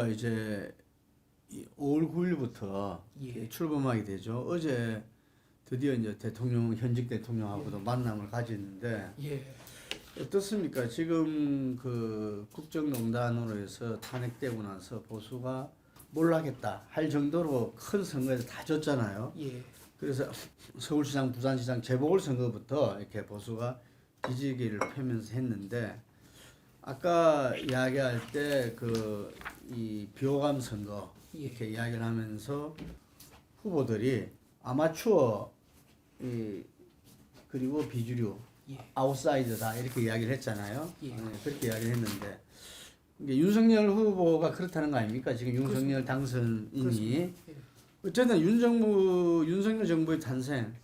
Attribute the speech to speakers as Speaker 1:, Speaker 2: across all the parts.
Speaker 1: 보수가 이제 5월 9일부터
Speaker 2: 예.
Speaker 1: 출범하게 되죠. 어제 드디어 이제 현직 대통령하고도 만남을 가졌는데
Speaker 2: 예.
Speaker 1: 어떻습니까? 지금 그 국정농단으로 해서 탄핵되고 나서 보수가 몰락했다 할 정도로 큰 선거에서 다 졌잖아요.
Speaker 2: 예.
Speaker 1: 그래서 서울시장, 부산시장 재보궐선거부터 이렇게 보수가 기지개를 펴면서 했는데 아까 이야기할 때 그 이 비호감 선거 이렇게 이야기를 하면서 후보들이 아마추어 그리고 비주류 아웃사이더다 이렇게 이야기를 했잖아요.
Speaker 2: 예.
Speaker 1: 그렇게 이야기를 했는데 이게 윤석열 후보가 그렇다는 거 아닙니까? 지금 윤석열 당선인이
Speaker 2: 예.
Speaker 1: 어쨌든 윤석열 정부의 탄생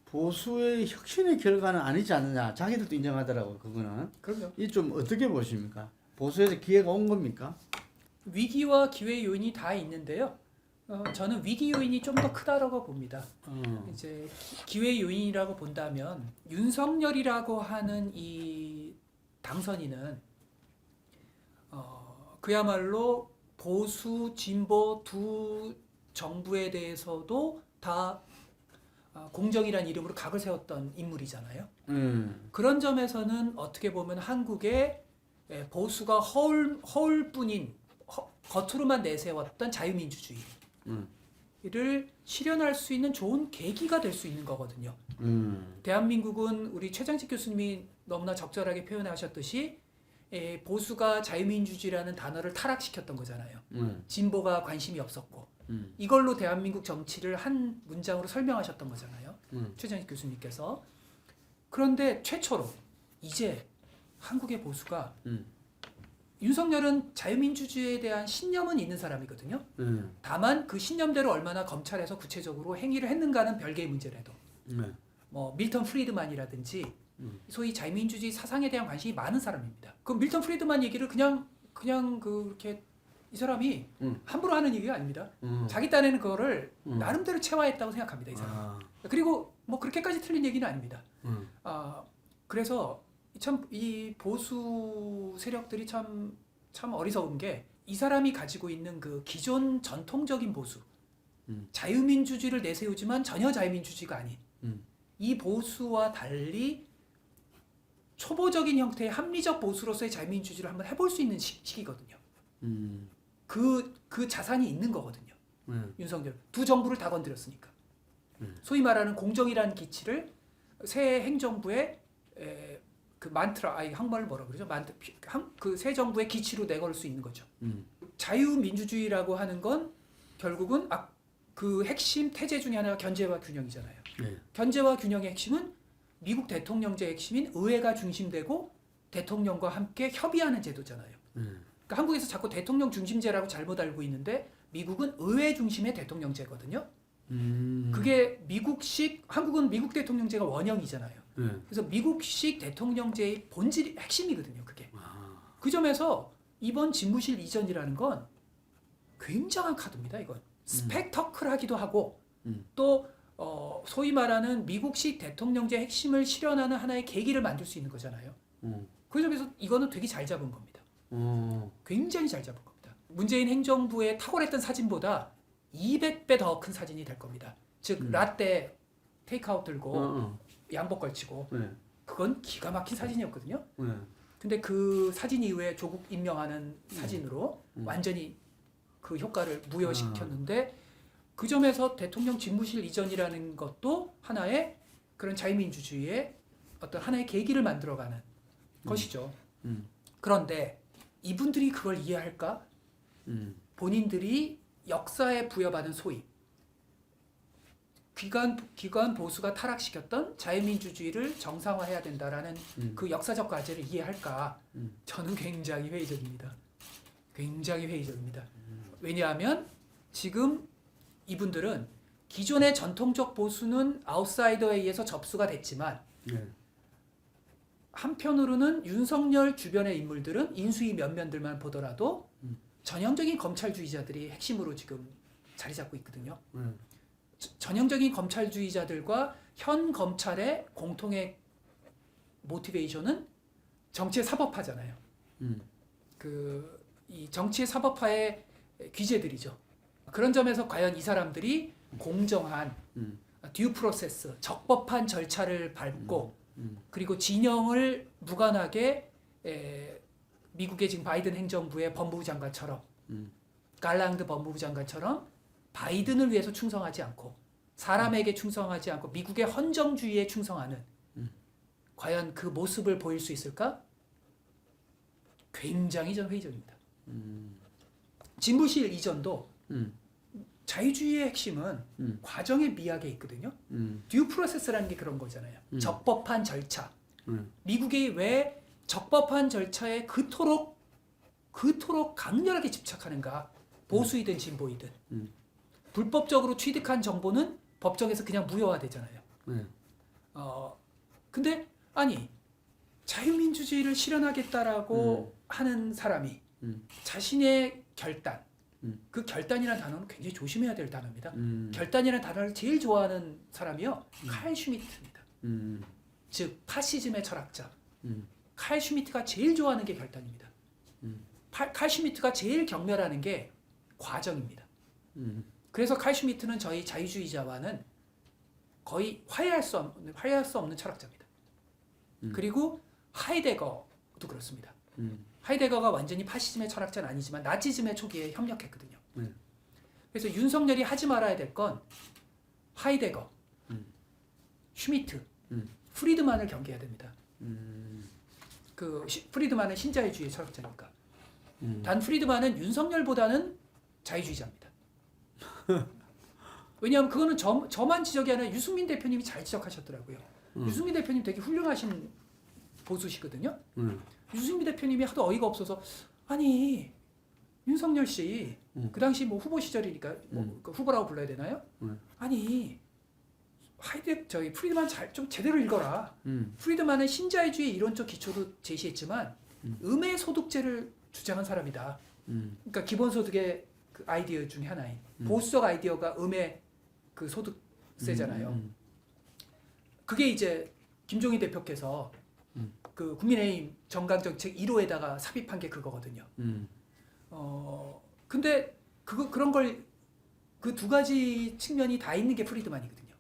Speaker 1: 보수의 혁신의 결과는 아니지 않느냐 자기들도 인정하더라고. 그거는
Speaker 2: 그럼요.
Speaker 1: 이 좀 어떻게 보십니까? 보수에서 기회가 온 겁니까?
Speaker 2: 위기와 기회 요인이 다 있는데요. 저는 위기 요인이 좀 더 크다라고 봅니다. 이제 기회 요인이라고 본다면 윤석열이라고 하는 이 당선인은 그야말로 보수 진보 두 정부에 대해서도 다 공정이라는 이름으로 각을 세웠던 인물이잖아요. 그런 점에서는 어떻게 보면 한국의 보수가 허울뿐인 겉으로만 내세웠던 자유민주주의를 실현할 수 있는 좋은 계기가 될 수 있는 거거든요. 대한민국은 우리 최장식 교수님이 너무나 적절하게 표현하셨듯이 보수가 자유민주주의라는 단어를 타락시켰던 거잖아요. 진보가 관심이 없었고 이걸로 대한민국 정치를 한 문장으로 설명하셨던 거잖아요. 최장식 교수님께서. 그런데 최초로 이제 한국의 보수가 윤석열은 자유민주주의에 대한 신념은 있는 사람이거든요. 다만 그 신념대로 얼마나 검찰에서 구체적으로 행위를 했는가는 별개의 문제라도 뭐 밀턴 프리드만이라든지 소위 자유민주주의 사상에 대한 관심이 많은 사람입니다. 그 밀턴 프리드만 얘기를 그냥 그렇게 이 사람이 함부로 하는 얘기가 아닙니다. 자기 딴에는 그거를 나름대로 체화했다고 생각합니다. 이 사람. 그리고 뭐 그렇게까지 틀린 얘기는 아닙니다. 그래서 참 이 보수 세력들이 참 어리석은 게 이 사람이 가지고 있는 그 기존 전통적인 보수, 자유민주주의를 내세우지만 전혀 자유민주주의가 아닌 이 보수와 달리 초보적인 형태의 합리적 보수로서의 자유민주주의를 한번 해볼 수 있는 시기거든요. 그 자산이 있는 거거든요. 윤석열 두 정부를 다 건드렸으니까. 소위 말하는 공정이라는 기치를 새 행정부의 그 만트라, 한국말로 뭐라 그러죠? 그 새 정부의 기치로 내걸 수 있는 거죠. 자유민주주의라고 하는 건 결국은 그 핵심 태제 중에 하나가 견제와 균형이잖아요. 견제와 균형의 핵심은 미국 대통령제의 핵심인 의회가 중심되고 대통령과 함께 협의하는 제도잖아요. 그러니까 한국에서 자꾸 대통령 중심제라고 잘못 알고 있는데 미국은 의회 중심의 대통령제거든요. 그게 한국은 미국 대통령제가 원형이잖아요. 그래서 미국식 대통령제의 본질이 핵심이거든요. 그게. 그 점에서 이번 집무실 이전이라는 건 굉장한 카드입니다. 이건 스펙터클하기도 하고 또 소위 말하는 미국식 대통령제 핵심을 실현하는 하나의 계기를 만들 수 있는 거잖아요. 그 점에서 이거는 되게 잘 잡은 겁니다. 굉장히 잘 잡은 겁니다. 문재인 행정부의 탁월했던 사진보다 200배 더 큰 사진이 될 겁니다. 즉 라떼 테이크아웃 들고 양복 걸치고 그건 기가 막힌 사진이었거든요. 근데 그 사진 이후에 조국 임명하는 사진으로 완전히 그 효과를 부여시켰는데 그 점에서 대통령 집무실 이전이라는 것도 하나의 그런 자유민주주의의 어떤 하나의 계기를 만들어가는 것이죠. 그런데 이분들이 그걸 이해할까? 본인들이 역사에 부여받은 소위 기관 보수가 타락시켰던 자유민주주의를 정상화해야 된다라는 그 역사적 과제를 이해할까? 저는 굉장히 회의적입니다. 굉장히 회의적입니다. 왜냐하면 지금 이분들은 기존의 전통적 보수는 아웃사이더에 의해서 접수가 됐지만 한편으로는 윤석열 주변의 인물들은 인수위 면면들만 보더라도 전형적인 검찰주의자들이 핵심으로 지금 자리 잡고 있거든요. 전형적인 검찰주의자들과 현 검찰의 공통의 모티베이션은 정치의 사법화잖아요. 그 이 정치의 사법화의 귀재들이죠. 그런 점에서 과연 이 사람들이 공정한 듀 프로세스, 적법한 절차를 밟고 그리고 진영을 무관하게 미국의 지금 바이든 행정부의 법무부 장관처럼 갈랑드 법무부 장관처럼 바이든을 위해서 충성하지 않고 사람에게 충성하지 않고 미국의 헌정주의에 충성하는 과연 그 모습을 보일 수 있을까? 굉장히 전 회의적입니다. 진부실 이전도 자유주의의 핵심은 과정의 미학에 있거든요. 듀 프로세스라는 게 그런 거잖아요. 적법한 절차. 미국이 왜 적법한 절차에 그토록 강렬하게 집착하는가? 보수이든 진보이든. 불법적으로 취득한 정보는 법정에서 그냥 무효화되잖아요. 근데 아니 자유민주주의를 실현하겠다라고 하는 사람이 자신의 결단, 그 결단이라는 단어는 굉장히 조심해야 될 단어입니다. 결단이라는 단어를 제일 좋아하는 사람이요, 칼 슈미트입니다. 즉 파시즘의 철학자. 칼 슈미트가 제일 좋아하는 게 결단입니다. 칼 슈미트가 제일 경멸하는 게 과정입니다. 그래서 칼 슈미트는 저희 자유주의자와는 거의 화해할 수 없는 철학자입니다. 그리고 하이데거도 그렇습니다. 하이데거가 완전히 파시즘의 철학자는 아니지만 나치즘의 초기에 협력했거든요. 그래서 윤석열이 하지 말아야 될 건 하이데거, 슈미트, 프리드만을 경계해야 됩니다. 프리드만은 신자유주의 철학자니까. 단 프리드만은 윤석열보다는 자유주의자입니다. 왜냐하면 그거는 저만 지적이 아니라 유승민 대표님이 잘 지적하셨더라고요. 유승민 대표님 되게 훌륭하신 보수시거든요. 유승민 대표님이 하도 어이가 없어서 아니 윤석열 씨 그 당시 뭐 후보 시절이니까 그 후보라고 불러야 되나요? 아니 저희 프리드만 좀 제대로 읽어라. 프리드만은 신자유주의 이론적 기초도 제시했지만 음의 소득제를 주장한 사람이다. 그러니까 기본소득의 그 아이디어 중에 하나인 보수적 아이디어가 음의 그 소득세잖아요. 그게 이제 김종인 대표께서 그 국민의힘 정강정책 1호에다가 삽입한 게 그거거든요. 근데 그런 걸 그 두 가지 측면이 다 있는 게 프리드만이거든요.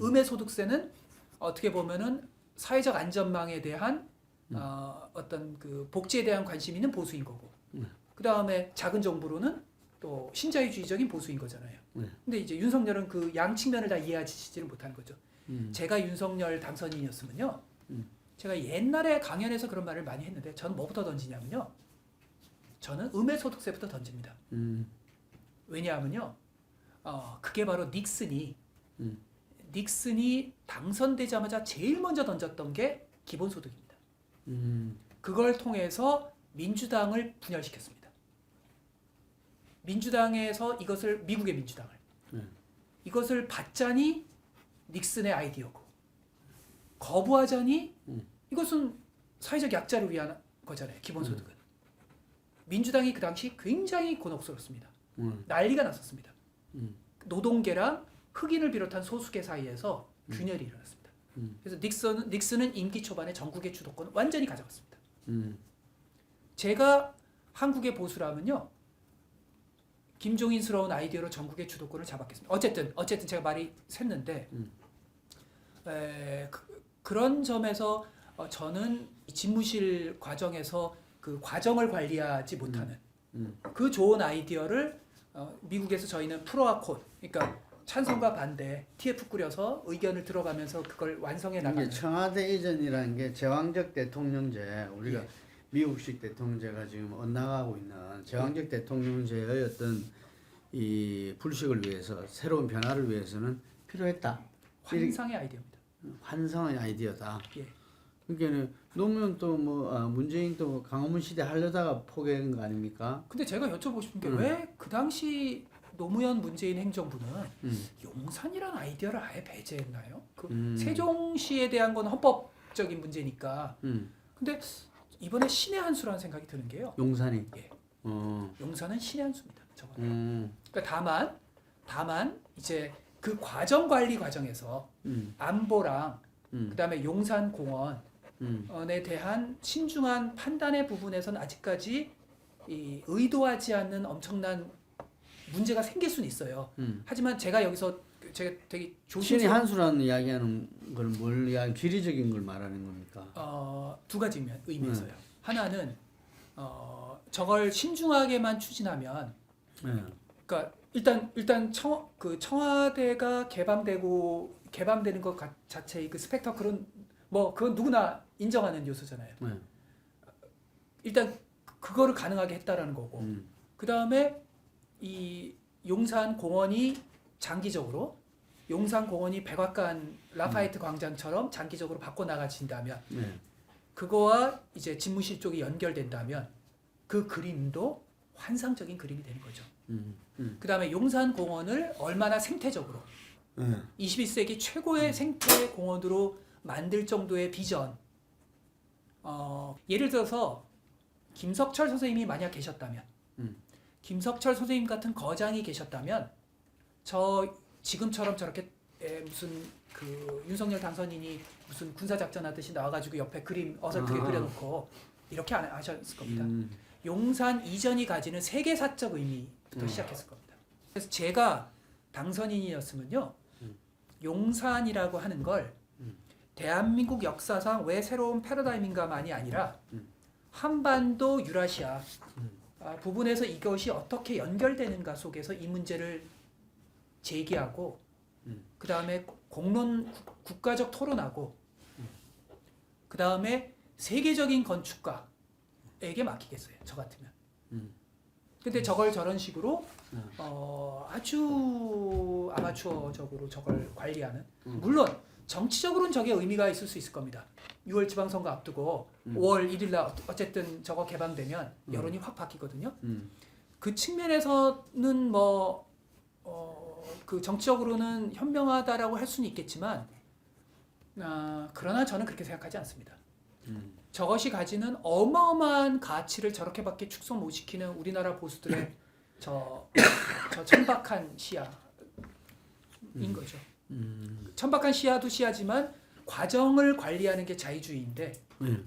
Speaker 2: 음의 소득세는 어떻게 보면은 사회적 안전망에 대한 어떤 그 복지에 대한 관심이 있는 보수인 거고, 그 다음에 작은 정부로는 또 신자유주의적인 보수인 거잖아요. 근데 이제 윤석열은 그 양 측면을 다 이해하지를 못하는 거죠. 제가 윤석열 당선인이었으면요, 제가 옛날에 강연에서 그런 말을 많이 했는데 저는 뭐부터 던지냐면요, 저는 음의 소득세부터 던집니다. 왜냐하면요, 그게 바로 닉슨이 당선되자마자 제일 먼저 던졌던 게 기본소득입니다. 그걸 통해서 민주당을 분열시켰습니다. 민주당에서 미국의 민주당을 이것을 받자니 닉슨의 아이디어고, 거부하자니 이것은 사회적 약자를 위한 거잖아요. 기본소득은. 민주당이 그 당시 굉장히 곤혹스럽습니다. 난리가 났었습니다. 노동계랑 흑인을 비롯한 소수계 사이에서 균열이 일어났습니다. 그래서 닉슨은 임기 초반에 전국의 주도권을 완전히 가져갔습니다. 제가 한국의 보수라면요, 김종인스러운 아이디어로 전국의 주도권을 잡았겠습니다. 어쨌든 제가 말이 샜는데 그런 점에서 저는 집무실 과정에서 그 과정을 관리하지 못하는 그 좋은 아이디어를 미국에서 저희는 프로와 콘, 그러니까 찬성과 반대 TF 꾸려서 의견을 들어가면서 그걸 완성해 나가는.
Speaker 1: 청와대 이전이라는 게 제왕적 대통령제, 우리가
Speaker 2: 예.
Speaker 1: 미국식 대통령제가 지금 엇나가고 있는 제왕적 대통령제의 어떤 이 불식을 위해서, 새로운 변화를 위해서는 필요했다.
Speaker 2: 환상의 아이디어입니다.
Speaker 1: 환상의 아이디어다.
Speaker 2: 예.
Speaker 1: 그러니까 노무현 또 문재인 또 강화문 시대 하려다가 포기한 거 아닙니까?
Speaker 2: 근데 제가 여쭤보고 싶은 게 왜 그 당시 노무현 문재인 행정부는 용산이라는 아이디어를 아예 배제했나요? 세종시에 대한 건 헌법적인 문제니까. 근데 이번에 신의 한 수라는 생각이 드는 게요.
Speaker 1: 용산이.
Speaker 2: 예. 용산은 신의 한 수입니다. 그러니까 다만 이제 그 과정 관리 과정에서 안보랑 그다음에 용산 공원에 대한 신중한 판단의 부분에서는 아직까지 이 의도하지 않는 엄청난 문제가 생길 수는 있어요. 하지만 제가 여기서 제가 되게
Speaker 1: 신의
Speaker 2: 조심스러운
Speaker 1: 한수라는 이야기하는 걸 뭘 이야기 지리적인 걸 말하는 겁니까?
Speaker 2: 두 가지 의미에서요. 하나는 저걸 신중하게만 추진하면, 그러니까 일단 청와대가 개방되는 것 자체의 그 스펙터클은 뭐 그건 누구나 인정하는 요소잖아요. 일단 그거를 가능하게 했다라는 거고, 그 다음에 이 용산 공원이 장기적으로 용산 공원이 백악관 라파에트 광장처럼 장기적으로 바꿔 나가진다면, 그거와 이제 집무실 쪽이 연결된다면 그 그림도 환상적인 그림이 되는 거죠. 그 다음에 용산 공원을 얼마나 생태적으로 21세기 최고의 생태 공원으로 만들 정도의 비전. 예를 들어서 김석철 선생님이 만약 계셨다면, 김석철 선생님 같은 거장이 계셨다면, 지금처럼 저렇게 무슨 그 윤석열 당선인이 무슨 군사작전 하듯이 나와가지고 옆에 그림 어설프게 그려놓고 이렇게 안 하셨을 겁니다. 용산 이전이 가지는 세계사적 의미부터 시작했을 겁니다. 그래서 제가 당선인이었으면요, 용산이라고 하는 걸 대한민국 역사상 왜 새로운 패러다임인가만이 아니라 한반도 유라시아 부분에서 이것이 어떻게 연결되는가 속에서 이 문제를 제기하고, 그 다음에 국가적 토론하고, 그 다음에 세계적인 건축가에게 맡기겠어요. 저 같으면. 근데 저걸 저런 식으로 아주 아마추어적으로 저걸 관리하는, 물론 정치적으로는 저게 의미가 있을 수 있을 겁니다. 6월 지방선거 앞두고 5월 1일 날 어쨌든 저거 개방되면 여론이 확 바뀌거든요. 그 측면에서는 그 정치적으로는 현명하다라고 할 수는 있겠지만, 그러나 저는 그렇게 생각하지 않습니다. 저것이 가지는 어마어마한 가치를 저렇게밖에 축소 못 시키는 우리나라 보수들의 저 천박한 시야인 거죠. 천박한 시야도 시야지만 과정을 관리하는 게 자유주의인데,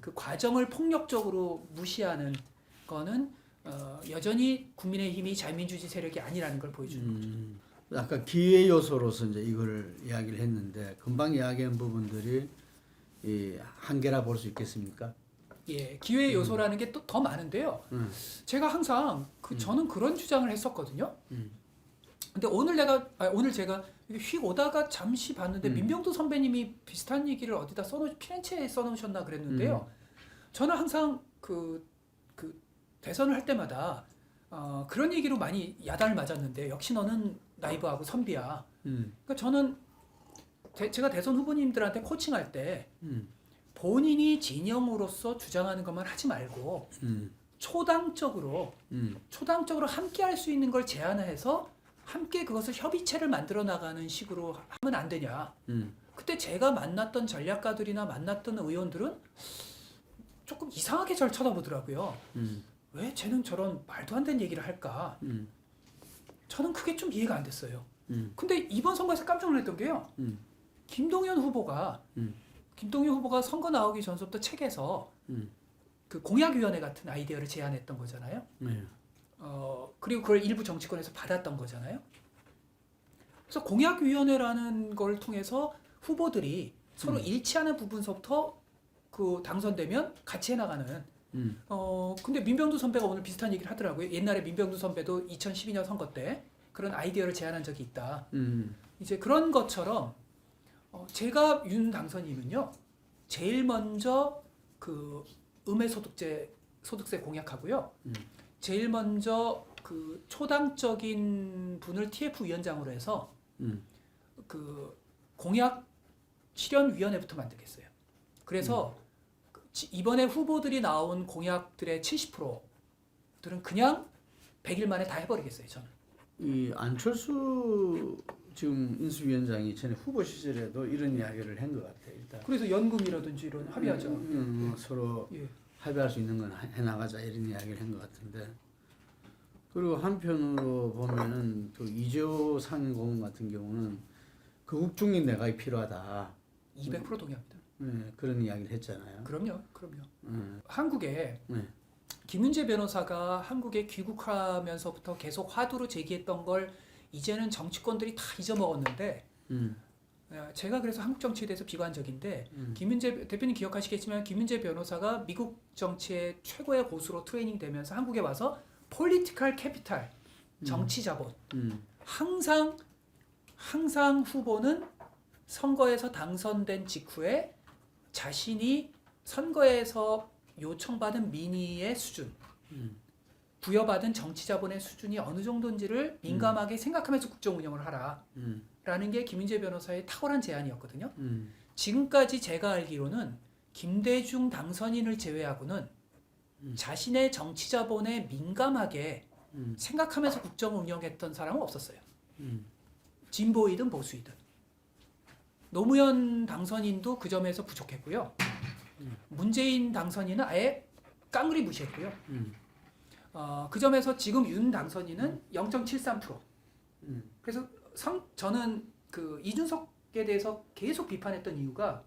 Speaker 2: 그 과정을 폭력적으로 무시하는 거는 여전히 국민의힘이 자유민주주의 세력이 아니라는 걸 보여주는 거죠.
Speaker 1: 아까 기회 요소로서 이제 이걸 이야기를 했는데, 금방 이야기한 부분들이 이 한계라 볼 수 있겠습니까?
Speaker 2: 예, 기회 요소라는 게 또 더 많은데요. 제가 항상 저는 그런 주장을 했었거든요. 근데 오늘 제가 휙 오다가 잠시 봤는데 민병두 선배님이 비슷한 얘기를 어디다 피렌체에 써놓으셨나 그랬는데요. 저는 항상 그 대선을 할 때마다 그런 얘기로 많이 야단을 맞았는데, 역시 너는 나이브하고 선비야. 그러니까 저는 제가 대선 후보님들한테 코칭할 때 본인이 진영으로서 주장하는 것만 하지 말고 초당적으로 함께 할 수 있는 걸 제안해서 함께 그것을 협의체를 만들어 나가는 식으로 하면 안 되냐. 그때 제가 만났던 전략가들이나 만났던 의원들은 조금 이상하게 저를 쳐다보더라고요. 왜 쟤는 저런 말도 안 되는 얘기를 할까? 저는 그게 좀 이해가 안 됐어요. 근데 이번 선거에서 깜짝 놀랐던 게요. 김동연 후보가 선거 나오기 전부터 책에서 그 공약위원회 같은 아이디어를 제안했던 거잖아요. 그리고 그걸 일부 정치권에서 받았던 거잖아요. 그래서 공약위원회라는 걸 통해서 후보들이 서로 일치하는 부분서부터 그 당선되면 같이 해나가는. 근데 민병두 선배가 오늘 비슷한 얘기를 하더라고요. 옛날에 민병두 선배도 2012년 선거 때 그런 아이디어를 제안한 적이 있다. 이제 그런 것처럼 제가 윤 당선인은요, 제일 먼저 그 소득세 공약하고요. 제일 먼저 그 초당적인 분을 TF 위원장으로 해서 그 공약 실현위원회부터 만들겠어요. 그래서 이번에 후보들이 나온 공약들의 70%들은 그냥 100일 만에 다 해버리겠어요, 저는.
Speaker 1: 이 안철수 지금 인수위원장이 전에 후보 시절에도 이런 이야기를 한 것 같아요. 일단
Speaker 2: 그래서 연금이라든지 이런 합의하죠.
Speaker 1: 서로
Speaker 2: 예.
Speaker 1: 합의할 수 있는 건 해나가자 이런 이야기를 한 것 같은데, 그리고 한편으로 보면은 그 이재호 상임고문 같은 경우는 극우 중립 내각이 필요하다.
Speaker 2: 200% 동의합니다.
Speaker 1: 그런 이야기를 했잖아요.
Speaker 2: 그럼요. 한국에 김윤재 변호사가 한국에 귀국하면서부터 계속 화두로 제기했던 걸 이제는 정치권들이 다 잊어먹었는데 제가 그래서 한국 정치에 대해서 비관적인데 김윤재 대표님 기억하시겠지만 김윤재 변호사가 미국 정치의 최고의 고수로 트레이닝 되면서 한국에 와서 폴리티컬 캐피탈 정치 자본 항상 후보는 선거에서 당선된 직후에 자신이 선거에서 요청받은 민의의 수준, 부여받은 정치 자본의 수준이 어느 정도인지를 민감하게 생각하면서 국정 운영을 하라라는 게 김윤재 변호사의 탁월한 제안이었거든요. 지금까지 제가 알기로는 김대중 당선인을 제외하고는 자신의 정치 자본에 민감하게 생각하면서 국정을 운영했던 사람은 없었어요. 진보이든 보수이든. 노무현 당선인도 그 점에서 부족했고요. 문재인 당선인은 아예 깡그리 무시했고요. 그 점에서 지금 윤 당선인은 0.73%. 그래서 저는 그 이준석에 대해서 계속 비판했던 이유가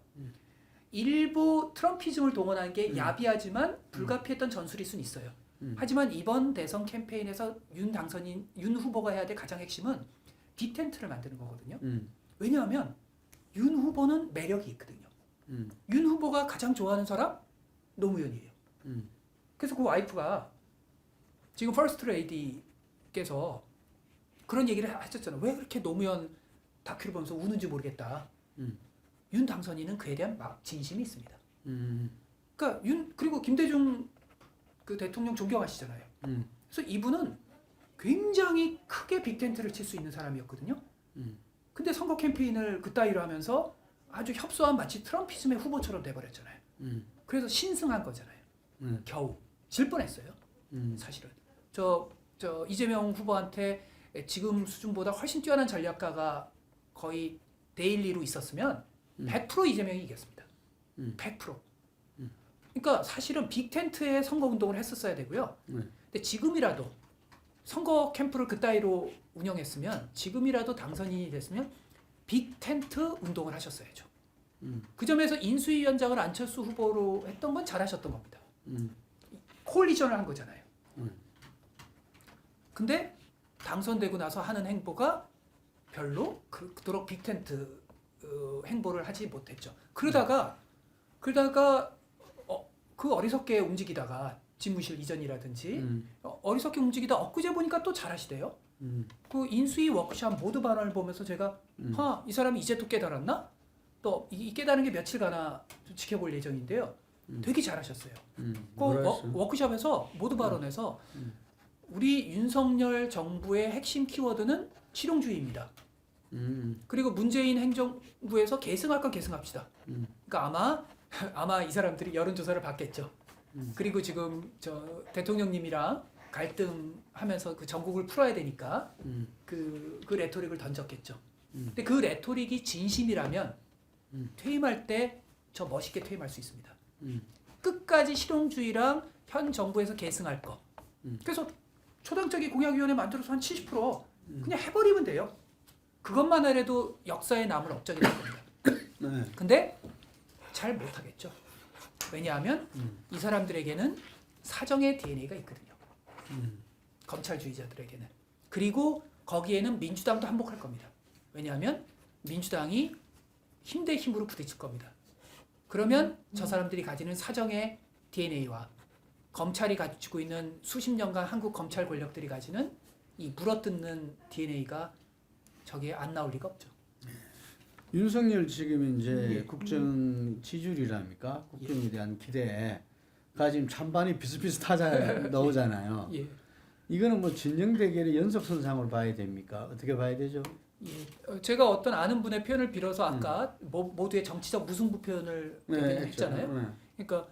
Speaker 2: 일부 트럼피즘을 동원한 게 야비하지만 불가피했던 전술일 수는 있어요. 하지만 이번 대선 캠페인에서 윤 후보가 해야 될 가장 핵심은 빅텐트를 만드는 거거든요. 왜냐하면 윤 후보는 매력이 있거든요. 윤 후보가 가장 좋아하는 사람 노무현이에요. 그래서 그 와이프가 지금 퍼스트 레이디께서 그런 얘기를 하셨잖아요. 왜 그렇게 노무현 다큐를 보면서 우는지 모르겠다. 윤 당선인은 그에 대한 진심이 있습니다. 그러니까 그리고 김대중 그 대통령 존경하시잖아요. 그래서 이분은 굉장히 크게 빅텐트를 칠 수 있는 사람이었거든요. 근데 선거 캠페인을 그따위로 하면서 아주 협소한 마치 트럼피즘의 후보처럼 돼버렸잖아요. 그래서 신승한 거잖아요. 겨우 질 뻔했어요. 사실은 저 이재명 후보한테 지금 수준보다 훨씬 뛰어난 전략가가 거의 데일리로 있었으면 100% 이재명이 이겼습니다. 100%. 그러니까 사실은 빅텐트의 선거 운동을 했었어야 되고요. 근데 지금이라도 선거 캠프를 그따위로 운영했으면 지금이라도 당선인이 됐으면 빅텐트 운동을 하셨어야죠. 그 점에서 인수위원장을 안철수 후보로 했던 건 잘하셨던 겁니다. 코얼리션을 한 거잖아요. 근데 당선되고 나서 하는 행보가 별로 그토록 빅텐트 행보를 하지 못했죠. 그러다가 그 어리석게 움직이다가 집무실 이전이라든지 어리석게 움직이다 엊그제 보니까 또 잘하시대요. 그 인수위 워크숍 모두 발언을 보면서 제가 이 사람이 이제 또 깨달았나? 또 이 깨달은 게 며칠 가나 좀 지켜볼 예정인데요. 되게 잘하셨어요. 그 워크숍에서 모두 발언에서 우리 윤석열 정부의 핵심 키워드는 실용주의입니다. 그리고 문재인 행정부에서 계승할 건 계승합시다. 그러니까 아마 이 사람들이 여론조사를 받겠죠. 그리고 지금 저 대통령님이랑 갈등하면서 그 전국을 풀어야 되니까 그 레토릭을 던졌겠죠. 근데 그 레토릭이 진심이라면 퇴임할 때 저 멋있게 퇴임할 수 있습니다. 끝까지 실용주의랑 현 정부에서 계승할 거. 그래서 초당적인 공약위원회 만들어서 한 70% 그냥 해버리면 돼요. 그것만 해도 역사에 남을 업적이 될 겁니다. 근데 잘 못하겠죠. 왜냐하면 이 사람들에게는 사정의 DNA가 있거든요. 검찰주의자들에게는. 그리고 거기에는 민주당도 한몫할 겁니다. 왜냐하면 민주당이 힘 대 힘으로 부딪힐 겁니다. 그러면 저 사람들이 가지는 사정의 DNA와 검찰이 가지고 있는 수십 년간 한국 검찰 권력들이 가지는 이 물어뜯는 DNA가 저기에 안 나올 리가 없죠.
Speaker 1: 윤석열 지금 이제 국정 지지율이랍니까? 국정에 대한 기대가 지금 찬반이 비슷비슷하자 나오잖아요. 이거는 뭐 진영 대결의 연속선상으로 봐야 됩니까? 어떻게 봐야 되죠?
Speaker 2: 제가 어떤 아는 분의 표현을 빌어서 아까 모두의 정치적 무승부 표현을 했잖아요. 그러니까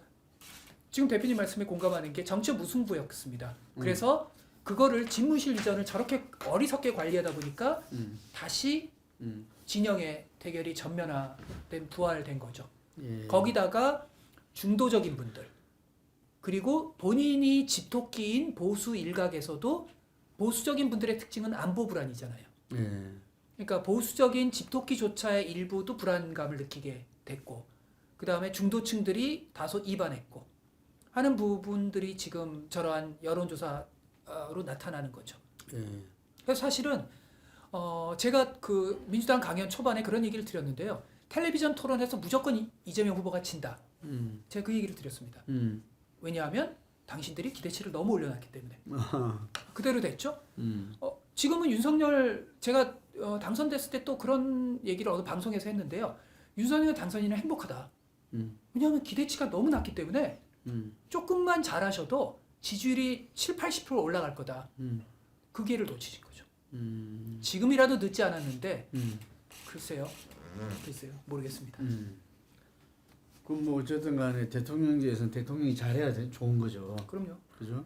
Speaker 2: 지금 대표님 말씀에 공감하는 게 정치적 무승부였습니다. 그래서 그거를 집무실 이전을 저렇게 어리석게 관리하다 보니까 다시 진영의 대결이 전면화된 부활된 거죠. 거기다가 중도적인 분들 그리고 본인이 집토끼인 보수 일각에서도 보수적인 분들의 특징은 안보 불안이잖아요. 그러니까 보수적인 집토끼조차의 일부도 불안감을 느끼게 됐고 그 다음에 중도층들이 다소 이반했고 하는 부분들이 지금 저러한 여론조사로 나타나는 거죠.
Speaker 1: 예.
Speaker 2: 그래서 사실은 제가 그 민주당 강연 초반에 그런 얘기를 드렸는데요. 텔레비전 토론에서 무조건 이재명 후보가 진다. 제가 그 얘기를 드렸습니다. 왜냐하면 당신들이 기대치를 너무 올려놨기 때문에. 그대로 됐죠. 지금은 윤석열 제가 당선됐을 때 또 그런 얘기를 어느 방송에서 했는데요. 윤석열 당선인은 행복하다. 왜냐하면 기대치가 너무 낮기 때문에 조금만 잘하셔도 지지율이 7, 80% 올라갈 거다. 그 기회를 놓치신 거죠. 지금이라도 늦지 않았는데 글쎄요. 모르겠습니다.
Speaker 1: 그럼 뭐 어쨌든 간에 대통령제에서는 대통령이 잘해야 좋은 거죠.
Speaker 2: 그럼요.
Speaker 1: 그죠?